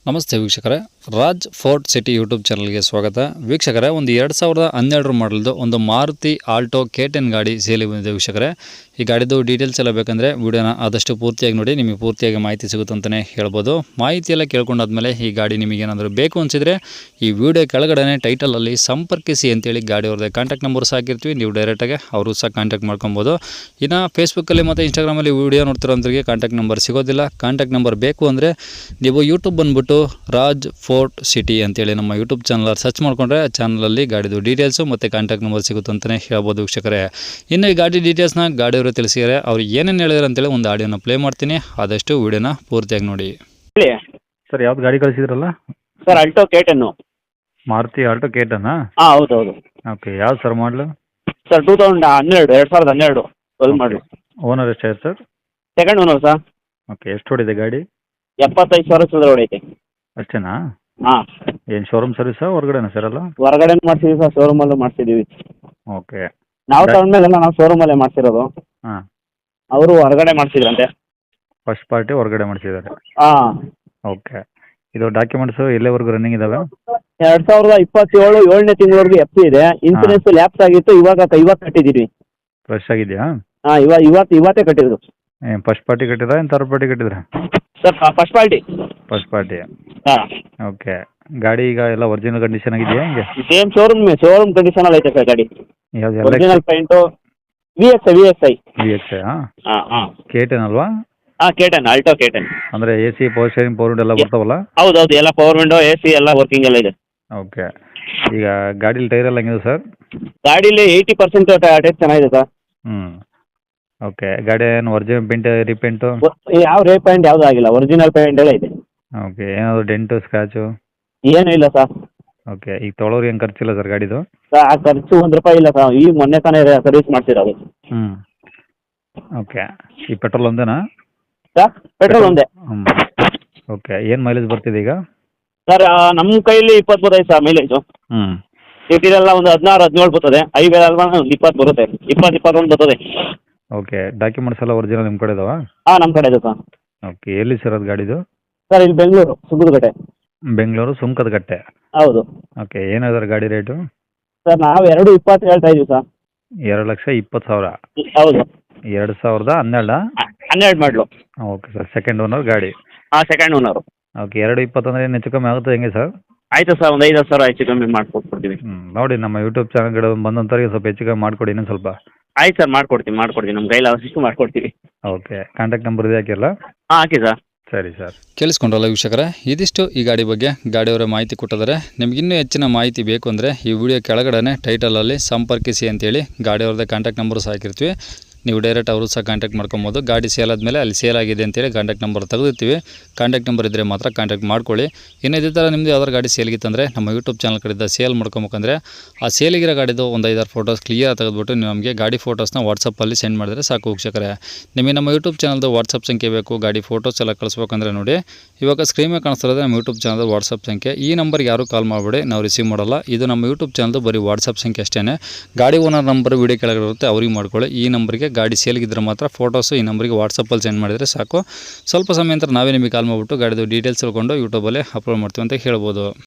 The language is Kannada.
ನಮಸ್ತೆ ವೀಕ್ಷಕರೇ, ರಾಜ್ ಫೋರ್ಟ್ ಸಿಟಿ ಯೂಟ್ಯೂಬ್ ಚಾನಲ್ಗೆ ಸ್ವಾಗತ. ವೀಕ್ಷಕರೇ, ಒಂದು 2012 ಮಾಡಲ್ದು ಒಂದು ಮಾರುತಿ ಆಲ್ಟೋ K10 ಗಾಡಿ ಸೇಲಿ ಬಂದಿದೆ ವೀಕ್ಷಕರೇ. ಈ ಗಾಡಿದು ಡೀಟೇಲ್ಸ್ ಎಲ್ಲ ಬೇಕಂದರೆ ವಿಡಿಯೋನ ಆದಷ್ಟು ಪೂರ್ತಿಯಾಗಿ ನೋಡಿ, ನಿಮಗೆ ಪೂರ್ತಿಯಾಗಿ ಮಾಹಿತಿ ಸಿಗುತ್ತೆ ಅಂತಲೇ ಹೇಳ್ಬೋದು. ಮಾಹಿತಿ ಎಲ್ಲ ಕೇಳ್ಕೊಂಡಾದ್ಮೇಲೆ ಈ ಗಾಡಿ ನಿಮಗೇನಾದರೂ ಬೇಕು ಅನಿಸಿದರೆ ಈ ವಿಡಿಯೋ ಕೆಳಗಡೆ ಟೈಟಲಲ್ಲಿ ಸಂಪರ್ಕಿಸಿ ಅಂತೇಳಿ ಗಾಡಿ ಅವ್ರದ್ದೇ ಕಾಂಟ್ಯಾಕ್ಟ್ ನಂಬರ್ಸ್ ಹಾಕಿರ್ತೀವಿ. ನೀವು ಡೈರೆಕ್ಟಾಗಿ ಅವರು ಸಹ ಕಾಂಟ್ಯಾಕ್ಟ್ ಮಾಡ್ಕೊಬೋದು. ಇನ್ನು ಫೇಸ್ಬುಕ್ಕಲ್ಲಿ ಮತ್ತು ಇನ್ಸ್ಟಾಗ್ರಾಮಲ್ಲಿ ವಿಡಿಯೋ ನೋಡ್ತಿರೋಂಥವ್ರಿಗೆ ಕಾಂಟ್ಯಾಕ್ಟ್ ನಂಬರ್ ಸಿಗೋದಿಲ್ಲ. ಕಾಂಟ್ಯಾಕ್ಟ್ ನಂಬರ್ ಬೇಕು ಅಂದರೆ ನೀವು ಯೂಟ್ಯೂಬ್ ಬಂದುಬಿಟ್ಟು ರಾಜ್ ಫೋರ್ಟ್ ಸಿಟಿ ಅಂತೇಳಿ ನಮ್ಮ ಯೂಟ್ಯೂಬ್ ಚಾನಲ್ ಸರ್ಚ್ ಮಾಡಿಕೊಂಡ್ರೆ ಆ ಚಾನಲಲ್ಲಿ ಗಾಡಿದು ಡೀಟೇಲ್ಸು ಮತ್ತು ಕಾಂಟ್ಯಾಕ್ಟ್ ನಂಬರ್ ಸಿಗುತ್ತೆ ಅಂತಲೇ ಹೇಳ್ಬೋದು ವೀಕ್ಷಕರೇ. ಇನ್ನು ಈ ಗಾಡಿ ಡೀಟೇಲ್ಸ್ನ ಗಾಡಿಯವರು ತಿಳಿಸಿದ್ದಾರೆ. ಅವ್ರು ಏನೇನು ಹೇಳಿದ್ರು ಅಂತೇಳಿ ಒಂದು ಆಡಿಯೋನ ಪ್ಲೇ ಮಾಡ್ತೀನಿ, ಆದಷ್ಟು ವಿಡಿಯೋನ ಪೂರ್ತಿಯಾಗಿ ನೋಡಿ. ಸರ್, ಯಾವ್ದು ಗಾಡಿ ಕಳಿಸಿದ್ರಲ್ಲ? Sir, Alto K10. Maruti Alto K10? ಹೌದು. ಓಕೆ, ಯಾವ್ದು sir model? Sir 2012 twelve model. Owner ಎಷ್ಟು sir? Second owner sir. Okay, ಎಷ್ಟು ಹೊಡಿದೆ ಗಾಡಿ? 75,000 ಚಿಲ್ಲರೆ ಹೊಡೈತೆ. ಅಷ್ಟೇನಾ? ಹಾಂ. ಏನು ಶೋರೂಮ್ ಸರ್ವಿಸಾ ಹೊರಗಡೆನಾ ಸರ್ ಎಲ್ಲ? ಹೊರಗಡೆ ಮಾಡ್ಸಿದ್ದೀವಿ ಸರ್, ಶೋರೂಮಲ್ಲೂ ಮಾಡ್ಸಿದ್ದೀವಿ. ಓಕೆ. ನಾವು ತಗೊಂಡ್ಮೇಲೆಲ್ಲ ನಾವು ಶೋರೂಮಲ್ಲೇ ಮಾಡ್ಸಿರೋದು. ಹಾಂ. ಅವರು ಹೊರಗಡೆ ಮಾಡ್ಸಿದ್ರಂತೆ. ಫಸ್ಟ್ ಪಾರ್ಟಿ ಹೊರಗಡೆ ಮಾಡಿಸಿದ್ದಾರೆ. ಹಾಂ. ಓಕೆ. ಇದು ಡಾಕ್ಯುಮೆಂಟ್ಸು ಎಲ್ಲಿವರೆಗೂ ರನ್ನಿಂಗ್ ಇದ್ದಾವೆ? 2027 7ನೇ ತಿಂಗಳವರೆಗೂ FC ಇದೆ. ಇನ್ಸೂರೆನ್ಸ್ ಲ್ಯಾಪ್ಸ್ ಆಗಿತ್ತು, ಇವಾಗ ಕಟ್ಟಿದ್ದೀವಿ. ಫ್ರೆಶ್ ಆಗಿದೆಯಾ? ಹಾಂ, ಇವತ್ತೇ ಕಟ್ಟಿದ್ರು. ಏನು ಫಸ್ಟ್ ಪಾರ್ಟಿ ಕಟ್ಟಿದ್ರಾ ಏನು ಥರ್ಡ್ ಪಾರ್ಟಿ ಕಟ್ಟಿದ್ರಾ? Sir, first party. First party. ಹಾಂ. ಓಕೆ. ಗಾಡಿ ಈಗ ಎಲ್ಲ ಒರಿಜಿನಲ್ ಕಂಡೀಷನ್ ಆಗಿದೆಯಾ ಹೆಂಗೆ? ಸೇಮ್ ಶೋರೂಮ್ ಕಂಡೀಷನಲ್ಲಿ ಐತೆ ಸರ್ ಗಾಡಿ. ಯಾವ್ದು? Original paint. VXI. VXI? ಹಾಂ. K10 ಅಲ್ವಾ? ಹಾಂ, K10, ಆಲ್ಟೋ K10. ಅಂದರೆ AC, power steering, power window ಎಲ್ಲ ಬರ್ತಾವಲ್ಲ? ಹೌದು, ಎಲ್ಲ ಪವರ್ ವಿಂಡೋ, AC ಎಲ್ಲ ವರ್ಕಿಂಗ್ ಎಲ್ಲ ಇದೆ. ಓಕೆ. ಈಗ ಗಾಡೀಲಿ ಟೈರ್ ಎಲ್ಲ ಹೆಂಗಿದೆ ಸರ್? ಗಾಡೀಲಿ 80% ಟೈರ್ ಚೆನ್ನಾಗಿದೆ ಸರ್. ಓಕೆ. ಗಾಡಿ ಏನು ಒರಿಜಿನಲ್ ಪೇಂಟ್ ರೀಪೇಂಟು? ಯಾವ ಪೇಂಟ್ ಯಾವುದೂ ಆಗಿಲ್ಲ, ಒರಿಜಿನಲ್ ಪೇಂಟ್ ಎಲ್ಲ ಇದೆ. ಓಕೆ. ಏನಾದರೂ ಡೆಂಟು ಸ್ಕ್ರಾಚು? ಏನೂ ಇಲ್ಲ ಸರ್. ಓಕೆ. ಈಗ ತೊಗೊಳೋರು ಏನು ಖರ್ಚಿಲ್ಲ ಸರ್ ಗಾಡಿದು? ಸರ್, ಆ ಖರ್ಚು ₹1 ಇಲ್ಲ ಸರ್. ಈಗ ಮೊನ್ನೆ ತಾನೇ ಸರ್ವಿಸ್ ಮಾಡ್ಸಿರೋದು. ಓಕೆ. ಈ ಪೆಟ್ರೋಲ್ ಒಂದೇನಾ ಸರ್? ಪೆಟ್ರೋಲ್ ಒಂದೇ. ಓಕೆ. ಏನು ಮೈಲೇಜ್ ಬರ್ತಿದೆ ಈಗ? ಸರ್, ನಮ್ಮ ಕೈಲಿ 20 ಬರ್ತದೆ ಸರ್ ಮೈಲೇಜು. ಸಿಟಿಲೆಲ್ಲ ಒಂದು 16-17 ಬರ್ತದೆ. ಹೈವೇ ಅಲ್ವಾ 20 ಬರುತ್ತೆ, 20-21 ಬರ್ತದೆ. ಓಕೆ. ಡಾಕ್ಯುಮೆಂಟ್ಸ್ ಎಲ್ಲ ಒರಿಜಿನಲ್ ನಿಮ್ಮ ಕಡೆ ಇದಾವಾ? ಹಾಂ, ನಮ್ಮ ಕಡೆ ಇದೆ ಸರ್. ಓಕೆ. ಎಲ್ಲಿ ಸರ್ ಅದು ಗಾಡಿದು? ಸರ್, ಇಲ್ಲಿ ಬೆಂಗಳೂರು ಸುಂಕದಕಟ್ಟೆ. ಬೆಂಗಳೂರು ಸುಂಕದಕಟ್ಟೆ. ಹೌದು. ಓಕೆ. ಏನಾದ್ರು ಗಾಡಿ ರೇಟು? ಸರ್, ನಾವು 2.20 ಹೇಳ್ತಾ ಇದ್ದೀವಿ ಸರ್. 2,20,000? ಹೌದು. 2012? 12 ಮಾಡಲು. Okay sir. ಸೆಕೆಂಡ್ ಓನರ್ ಗಾಡಿ? ಹಾಂ, ಸೆಕೆಂಡ್ ಓನರು. ಓಕೆ. 2.20 ಅಂದರೆ ಏನು ಹೆಚ್ಚು ಕಮ್ಮಿ ಆಗುತ್ತೆ ಹೆಂಗೆ ಸರ್? ಆಯಿತು ಸರ್, ಒಂದು 5,000 ಹೆಚ್ಚು ಕಮ್ಮಿ ಮಾಡಿಕೊಟ್ಬಿಡ್ತೀವಿ. ನೋಡಿ, ನಮ್ಮ ಯೂಟ್ಯೂಬ್ ಚಾನಲ್ ಕಡೆ ಬಂದಂಥವ್ರಿಗೆ ಸ್ವಲ್ಪ ಹೆಚ್ಚು ಕಮ್ಮಿ ಮಾಡಿಕೊಡಿ ಇನ್ನೊಂದು ಸ್ವಲ್ಪ. ಆಯ್ತು ಸರ್, ಮಾಡ್ಕೊಡ್ತೀನಿ. ನಮ್ಮ ಕೈಲಿ ಅವಶ್ಯಕ್ಕೆ ಮಾಡ್ಕೊಡ್ತೀವಿ. ಓಕೆ. ಕಾಂಟ್ಯಾಕ್ಟ್ ನಂಬರ್ ಇದೆ ಹಾಕಿರಲ್ಲ? ಹಾಂ, ಹಾಕಿ ಸರ್. ಸರಿ ಸರ್. ಕೇಳಿಸ್ಕೊಂಡ್ರಲ್ಲ ವೀಕ್ಷಕರೇ, ಇದಿಷ್ಟು ಈ ಗಾಡಿ ಬಗ್ಗೆ ಗಾಡಿಯವರ ಮಾಹಿತಿ ಕೊಟ್ಟಿದ್ದಾರೆ. ನಿಮಗಿನ್ನೂ ಹೆಚ್ಚಿನ ಮಾಹಿತಿ ಬೇಕು ಅಂದರೆ ಈ ವಿಡಿಯೋ ಕೆಳಗಡೆ ಟೈಟಲಲ್ಲಿ ಸಂಪರ್ಕಿಸಿ ಅಂತೇಳಿ ಗಾಡಿಯವ್ರದ್ದೇ ಕಾಂಟ್ಯಾಕ್ಟ್ ನಂಬರ್ಸ್ ಹಾಕಿರ್ತೀವಿ. ನೀವು ಡೈರೆಕ್ಟ್ ಅವರು ಸಹ ಕಾಂಟ್ಯಾಕ್ಟ್ ಮಾಡ್ಕೊಬೋದು. ಗಾಡಿ ಸೇಲ್ ಆದಮೇಲೆ ಅಲ್ಲಿ ಸೇಲ್ ಆಗಿದೆ ಅಂತೇಳಿ ಕಾಂಟ್ಯಾಕ್ಟ್ ನಂಬರ್ ತೆಗೆದಿರ್ತೀವಿ. ಕಾಂಟ್ಯಾಕ್ಟ್ ನಂಬರ್ ಇದ್ದರೆ ಮಾತ್ರ ಕಾಂಟ್ಯಾಕ್ಟ್ ಮಾಡ್ಕೊಳ್ಳಿ. ಇನ್ನು ಇದೇ ಥರ ನಿಮ್ಮದು ಯಾವ್ದಾರು ಗಾಡಿ ಸೇಲ್ಗಿತ್ತಂದರೆ ನಮ್ಮ ಯೂಟ್ಯೂಬ್ ಚಾನಲ್ ಕಡೆಯಿಂದ ಸೇಲ್ ಮಾಡ್ಕೊಬೇಕಂದ್ರೆ ಆ ಸೇಲಿಗಿರೋ ಗಾಡಿದು ಒಂದು 5-6 ಫೋಟೋಸ್ ಕ್ಲಿಯರ್ ತೆಗೆದುಬಿಟ್ಟು ನೀವು ನಮಗೆ ಗಾಡಿ ಫೋಟೋಸ್ನ ವಾಟ್ಸಪ್ಪಲ್ಲಿ ಸೆಂಡ್ ಮಾಡಿದ್ರೆ ಸಾಕು ವೀಕ್ಷಕರೇ. ನಿಮಗೆ ನಮ್ಮ ಯೂಟ್ಯೂಬ್ ಚಾನಲ್ದು ವಾಟ್ಸಪ್ ಸಂಖ್ಯೆ ಬೇಕು, ಗಾಡಿ ಫೋಟೋಸ್ ಎಲ್ಲ ಕಳಿಸ್ಬೇಕಂದ್ರೆ ನೋಡಿ, ಇವಾಗ ಸ್ಕ್ರೀನ್ ಮೇಲೆ ಕಾಣಿಸ್ತಿರೋದು ನಮ್ಮ ಯೂಟ್ಯೂಬ್ ಚಾನಲ್ದು ವಾಟ್ಸಪ್ ಸಂಖ್ಯೆ. ಈ ನಂಬರ್ಗೆ ಯಾರೂ ಕಾಲ್ ಮಾಡಬೇಡಿ, ನಾವು ರಿಸೀವ್ ಮಾಡಲ್ಲ. ಇದು ನಮ್ಮ ಯೂಟ್ಯೂಬ್ ಚಾನಲ್ದು ಬರೀ ವಾಟ್ಸಪ್ ಸಂಖ್ಯೆ ಅಷ್ಟೇ. ಗಾಡಿ ಓನರ್ ನಂಬರ್ ವೀಡಿಯೋ ಕೆಳಗಡೆ ಇರುತ್ತೆ, ಅವ್ರಿಗೆ ಮಾಡ್ಕೊಳ್ಳಿ. ಈ ನಂಬರ್ಗೆ ಗಾಡಿ ಸೇಲ್ಗಿದ್ರೆ ಮಾತ್ರ ಫೋಟೋಸು ಈ ನಂಬರಿಗೆ ವಾಟ್ಸಪ್ಪಲ್ಲಿ ಸೆಂಡ್ ಮಾಡಿದರೆ ಸಾಕು. ಸ್ವಲ್ಪ ಸಮಯ ನಂತರ ನಾವೇ ನಿಮಗೆ ಕಾಲ್ ಮಾಡಿಬಿಟ್ಟು ಗಾಡಿದು ಡೀಟೇಲ್ಸ್ ತಿಳ್ಕೊಂಡು ಯೂಟ್ಯೂಬಲ್ಲಿ ಅಪ್ಲೋಡ್ ಮಾಡ್ತೀವಿ ಅಂತ ಹೇಳ್ಬೋದು.